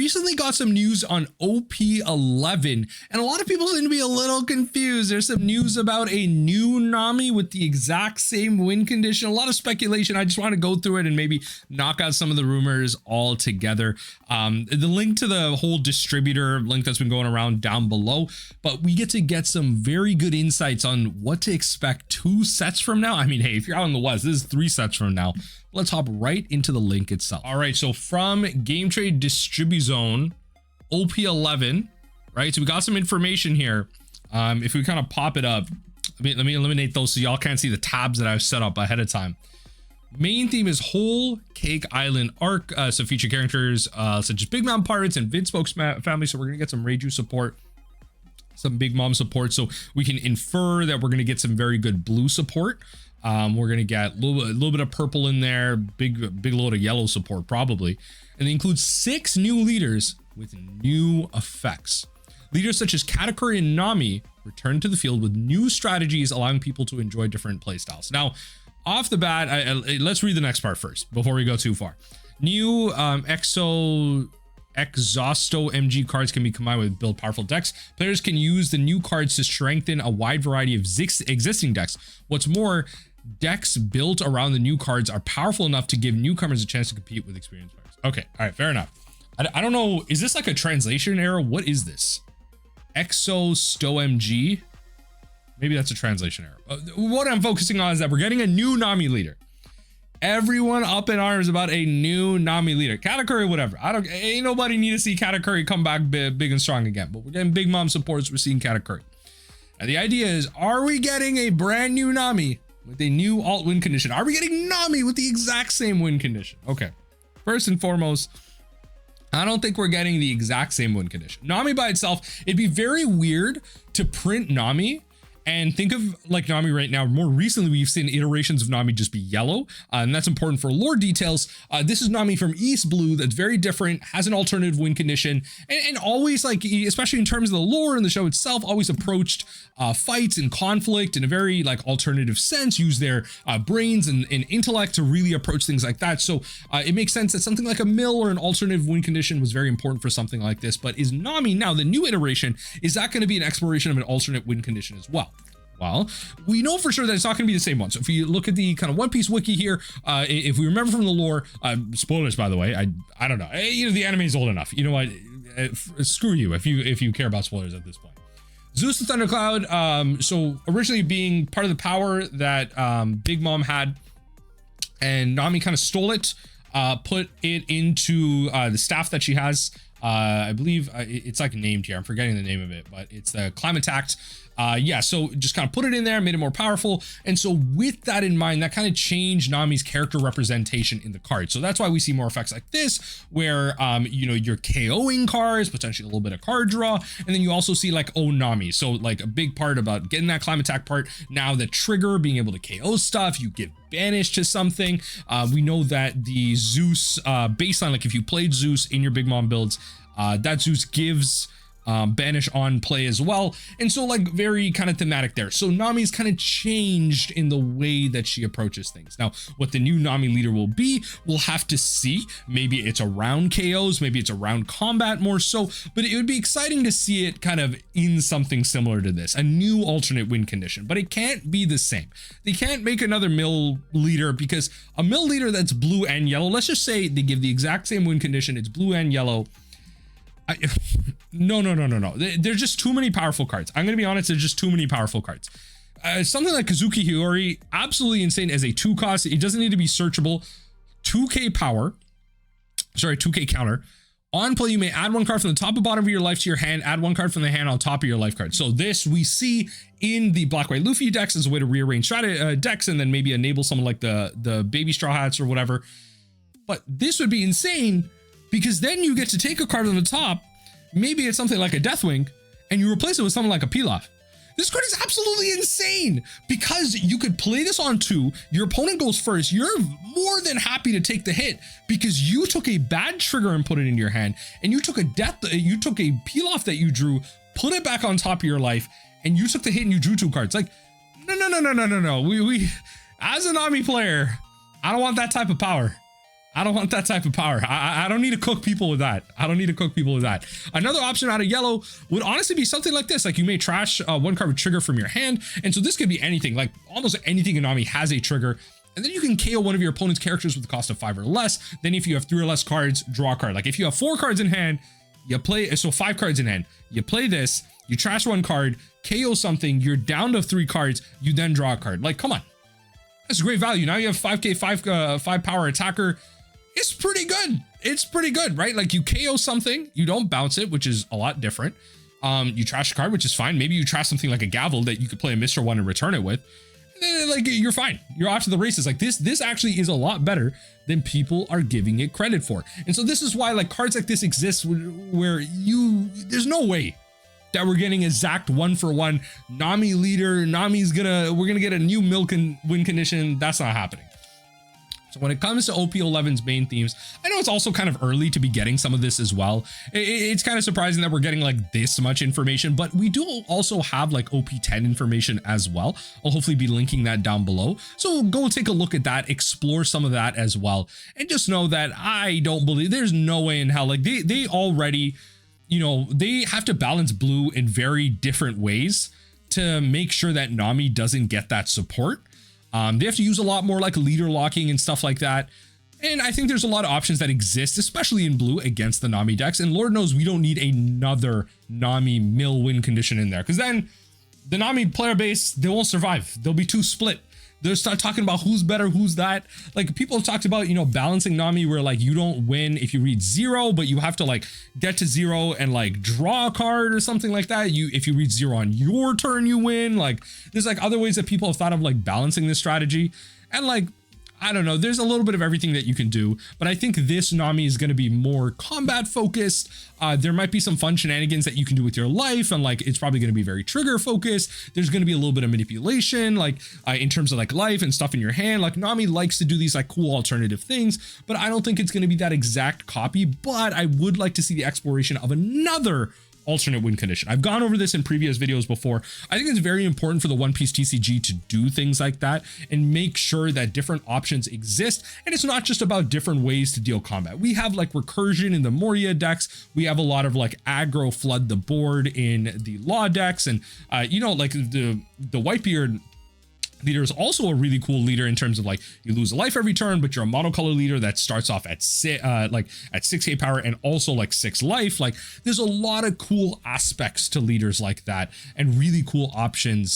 recently got some news on OP11, and a lot of people seem to be a little confused. There's some news about a new Nami with the exact same win condition. A lot of speculation. I just want to go through it and maybe knock out some of the rumors all together. The link to the whole distributor link that's been going around down below, but we get to get some very good insights on what to expect 2 sets from now. I mean, hey, if you're out in the West, this is 3 sets from now. Let's hop right into the link itself. All right, so from Game Trade Distribuzone, OP11, right? So we got some information here. If we kind of pop it up, let me eliminate those so y'all can't see the tabs that I've set up ahead of time. Main theme is Whole Cake Island arc, so feature characters such as Big Mom Pirates and Vid Spokes family. So we're gonna get some Reiju support, some Big Mom support, so we can infer that we're gonna get some very good blue support. We're gonna get a little bit of purple in there, big load of yellow support probably, and it includes 6 new leaders with new effects. Leaders such as Katakuri and Nami return to the field with new strategies, allowing people to enjoy different playstyles. Now, off the bat, let's read the next part first before we go too far. New Exhausto MG cards can be combined with build powerful decks. Players can use the new cards to strengthen a wide variety of existing decks. What's more, decks built around the new cards are powerful enough to give newcomers a chance to compete with experienced players. Okay, all right, fair enough. I don't know, is this like a translation error? What is this? Exhausto MG? Maybe that's a translation error. What I'm focusing on is that we're getting a new Nami leader. Everyone up in arms about a new Nami leader. Katakuri, whatever. Ain't nobody need to see Katakuri come back big and strong again, but we're getting Big Mom supports. We're seeing Katakuri. And the idea is, are we getting a brand new Nami with a new alt win condition? Are we getting Nami with the exact same win condition? Okay. First and foremost, I don't think we're getting the exact same win condition. Nami by itself, it'd be very weird to print Nami and think of like Nami right now. More recently, we've seen iterations of Nami just be yellow, and that's important for lore details. This is Nami from East Blue that's very different, has an alternative win condition, and always, like, especially in terms of the lore and the show itself, always approached fights and conflict in a very like alternative sense, use their brains and intellect to really approach things like that. So it makes sense that something like a mill or an alternative win condition was very important for something like this. But is Nami now the new iteration? Is that going to be an exploration of an alternate win condition as well? Well, we know for sure that it's not going to be the same one. So if you look at the kind of One Piece wiki here, if we remember from the lore, spoilers by the way, I don't know, you know, the anime is old enough. You know what? Screw you if you care about spoilers at this point. Zeus the Thundercloud, so originally being part of the power that Big Mom had, and Nami kind of stole it, put it into the staff that she has. I believe it's like named here. I'm forgetting the name of it, but it's the Climate Tact. Yeah, so just kind of put it in there, made it more powerful. And so with that in mind, that kind of changed Nami's character representation in the card. So that's why we see more effects like this, where, you know, you're KOing cards, potentially a little bit of card draw. And then you also see like, oh, Nami. So like a big part about getting that Climate Attack part. Now the trigger, being able to KO stuff, you give banish to something. We know that the Zeus baseline, like if you played Zeus in your Big Mom builds, that Zeus gives banish on play as well, and so like very kind of thematic there. So Nami's kind of changed in the way that she approaches things. Now what the new Nami leader will be, we'll have to see. Maybe it's around KOs, maybe it's around combat more so, but it would be exciting to see it kind of in something similar to this, a new alternate win condition. But it can't be the same. They can't make another mill leader, because a mill leader that's blue and yellow, let's just say they give the exact same win condition, it's blue and yellow. No. There's just too many powerful cards. I'm going to be honest, there's just too many powerful cards. Something like Kazuki Hiyori, absolutely insane as a 2 cost. It doesn't need to be searchable. 2k power. Sorry, 2k counter. On play, you may add 1 card from the top and bottom of your life to your hand, add 1 card from the hand on top of your life card. So this we see in the Black White Luffy decks as a way to rearrange decks, and then maybe enable someone like the Baby Straw Hats or whatever. But this would be insane, because then you get to take a card on the top, maybe it's something like a Deathwing, and you replace it with something like a Pilaf. This card is absolutely insane, because you could play this on 2, your opponent goes first, you're more than happy to take the hit because you took a bad trigger and put it in your hand, and you took a Pilaf that you drew, put it back on top of your life, and you took the hit and you drew 2 cards. Like, no. We as a Nami player, I don't want that type of power. I don't want that type of power. I don't need to cook people with that. I don't need to cook people with that. Another option out of yellow would honestly be something like this. Like you may trash one card with trigger from your hand. And so this could be anything, like almost anything in Nami has a trigger. And then you can KO one of your opponent's characters with the cost of 5 or less. Then if you have 3 or less cards, draw a card. Like if you have 4 cards in hand, you play, so 5 cards in hand, you play this, you trash 1 card, KO something, you're down to 3 cards, you then draw a card. Like, come on. That's great value. Now you have 5k, 5 power attacker. It's pretty good. It's pretty good, right? Like you KO something, you don't bounce it, which is a lot different. You trash a card, which is fine. Maybe you trash something like a gavel that you could play a Mr. One and return it with. And then, like you're fine. You're off to the races. Like this actually is a lot better than people are giving it credit for. And so this is why like cards like this exist where there's no way that we're getting exact 1-for-1 Nami leader. We're gonna get a new milk and win condition. That's not happening. So when it comes to OP11's main themes, I know it's also kind of early to be getting some of this as well. It's kind of surprising that we're getting like this much information, but we do also have like OP10 information as well. I'll hopefully be linking that down below. So go take a look at that, explore some of that as well. And just know that I don't believe there's no way in hell, like they already, you know, they have to balance blue in very different ways to make sure that Nami doesn't get that support. They have to use a lot more like leader locking and stuff like that. And I think there's a lot of options that exist, especially in blue against the Nami decks. And Lord knows we don't need another Nami mill win condition in there, because then the Nami player base, they won't survive. They'll be too split. They'll start talking about who's better, who's that. Like people have talked about, you know, balancing Nami where like you don't win if you read 0, but you have to like get to 0 and like draw a card or something like that. If you read 0 on your turn, you win. Like there's like other ways that people have thought of like balancing this strategy. And like, I don't know, there's a little bit of everything that you can do, but I think this Nami is going to be more combat focused. There might be some fun shenanigans that you can do with your life, and like it's probably going to be very trigger focused. There's going to be a little bit of manipulation, like in terms of like life and stuff in your hand. Like Nami likes to do these like cool alternative things, but I don't think it's going to be that exact copy. But I would like to see the exploration of another alternate win condition. I've gone over this in previous videos before. I think it's very important for the One Piece TCG to do things like that and make sure that different options exist. And it's not just about different ways to deal combat. We have like recursion in the Moria decks. We have a lot of like aggro flood the board in the Law decks. And you know, like the Whitebeard leader is also a really cool leader in terms of like you lose a life every turn, but you're a monocolor leader that starts off at 6k power and also like 6 life. Like there's a lot of cool aspects to leaders like that and really cool options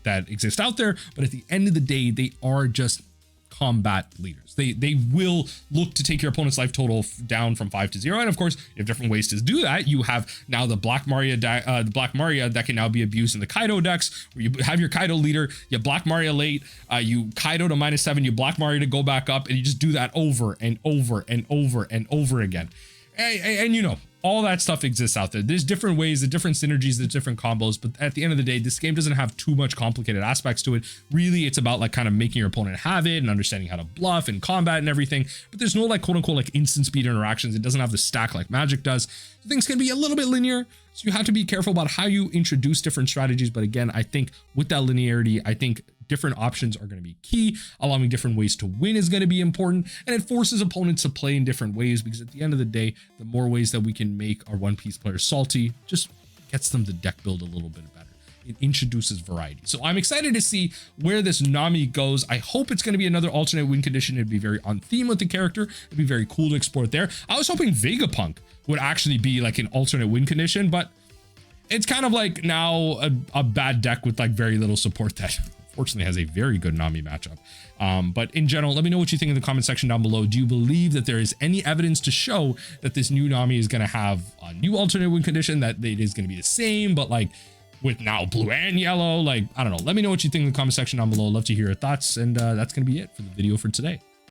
that exist out there. But at the end of the day, they are just combat leaders. They will look to take your opponent's life total down from 5 to 0. And of course, you have different ways to do that. You have now the Black Maria that can now be abused in the Kaido decks, where you have your Kaido leader, you Black Maria late, you Kaido to -7, you Black Maria to go back up, and you just do that over and over and over and over again. And you know, all that stuff exists out there. There's different ways, the different synergies, the different combos, but at the end of the day, this game doesn't have too much complicated aspects to it. Really, it's about like kind of making your opponent have it and understanding how to bluff and combat and everything. But there's no like quote unquote like instant speed interactions. It doesn't have the stack like Magic does. Things can be a little bit linear, so you have to be careful about how you introduce different strategies. But again, I think with that linearity, I think different options are going to be key. Allowing different ways to win is going to be important, and it forces opponents to play in different ways, because at the end of the day, the more ways that we can make our One Piece players salty just gets them to deck build a little bit better. It introduces variety. So I'm excited to see where this Nami goes. I hope it's going to be another alternate win condition. It'd be very on theme with the character. It'd be very cool to explore it there. I was hoping Vegapunk would actually be like an alternate win condition, but it's kind of like now a bad deck with like very little support that fortunately has a very good Nami matchup. But in general, let me know what you think in the comment section down below. Do you believe that there is any evidence to show that this new Nami is going to have a new alternate win condition, that it is going to be the same, but like with now blue and yellow? Like, I don't know. Let me know what you think in the comment section down below. Love to hear your thoughts. And that's going to be it for the video for today.